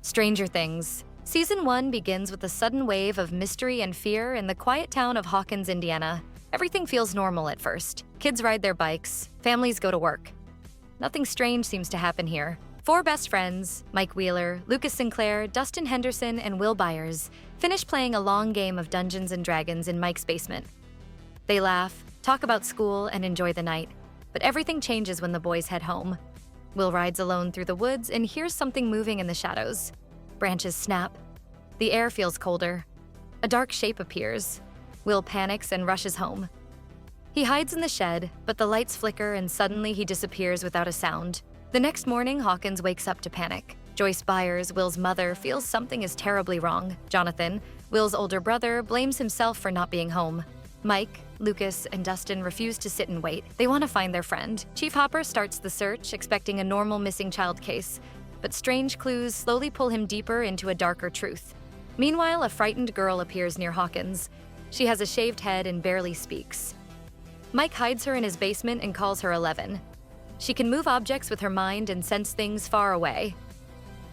Stranger Things. Season 1 begins with a sudden wave of mystery and fear in the quiet town of Hawkins, Indiana. Everything feels normal at first. Kids ride their bikes, families go to work. Nothing strange seems to happen here. Four best friends, Mike Wheeler, Lucas Sinclair, Dustin Henderson, and Will Byers, finish playing a long game of Dungeons & Dragons in Mike's basement. They laugh, talk about school, and enjoy the night. But everything changes when the boys head home. Will rides alone through the woods and hears something moving in the shadows. Branches snap. The air feels colder. A dark shape appears. Will panics and rushes home. He hides in the shed, but the lights flicker and suddenly he disappears without a sound. The next morning, Hawkins wakes up to panic. Joyce Byers, Will's mother, feels something is terribly wrong. Jonathan, Will's older brother, blames himself for not being home. Mike, Lucas, and Dustin refuse to sit and wait. They want to find their friend. Chief Hopper starts the search, expecting a normal missing child case, but strange clues slowly pull him deeper into a darker truth. Meanwhile, a frightened girl appears near Hawkins. She has a shaved head and barely speaks. Mike hides her in his basement and calls her 11. She can move objects with her mind and sense things far away.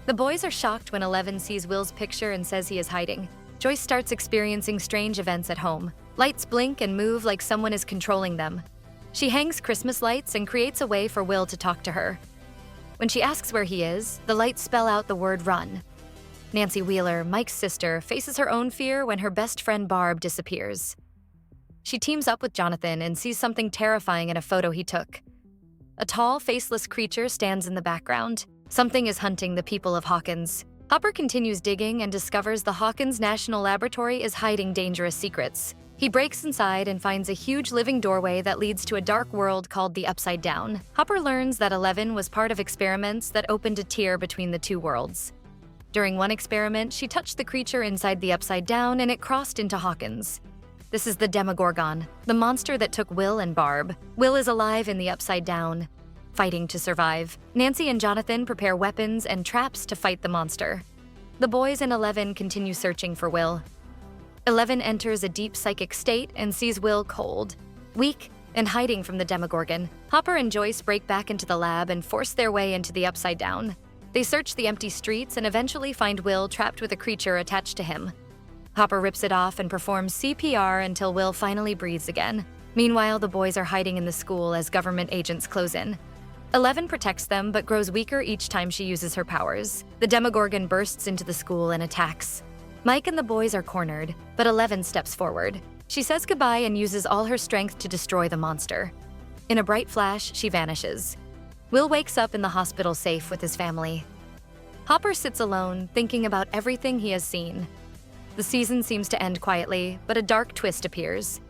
The boys are shocked when 11 sees Will's picture and says he is hiding. Joyce starts experiencing strange events at home. Lights blink and move like someone is controlling them. She hangs Christmas lights and creates a way for Will to talk to her. When she asks where he is, the lights spell out the word run. Nancy Wheeler, Mike's sister, faces her own fear when her best friend Barb disappears. She teams up with Jonathan and sees something terrifying in a photo he took. A tall, faceless creature stands in the background. Something is hunting the people of Hawkins. Hopper continues digging and discovers the Hawkins National Laboratory is hiding dangerous secrets. He breaks inside and finds a huge living doorway that leads to a dark world called the Upside Down. Hopper learns that 11 was part of experiments that opened a tier between the two worlds. During one experiment, she touched the creature inside the Upside Down and it crossed into Hawkins. This is the Demogorgon, the monster that took Will and Barb. Will is alive in the Upside Down, fighting to survive. Nancy and Jonathan prepare weapons and traps to fight the monster. The boys and 11 continue searching for Will. 11 enters a deep psychic state and sees Will cold, weak, and hiding from the Demogorgon. Hopper and Joyce break back into the lab and force their way into the Upside Down. They search the empty streets and eventually find Will trapped with a creature attached to him. Hopper rips it off and performs CPR until Will finally breathes again. Meanwhile, the boys are hiding in the school as government agents close in. 11 protects them but grows weaker each time she uses her powers. The Demogorgon bursts into the school and attacks. Mike and the boys are cornered, but 11 steps forward. She says goodbye and uses all her strength to destroy the monster. In a bright flash, she vanishes. Will wakes up in the hospital safe with his family. Hopper sits alone, thinking about everything he has seen. The season seems to end quietly, but a dark twist appears.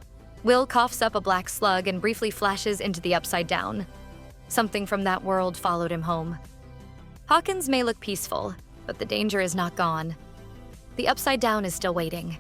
Will coughs up a black slug and briefly flashes into the Upside Down. Something from that world followed him home. Hawkins may look peaceful, but the danger is not gone. The Upside Down is still waiting.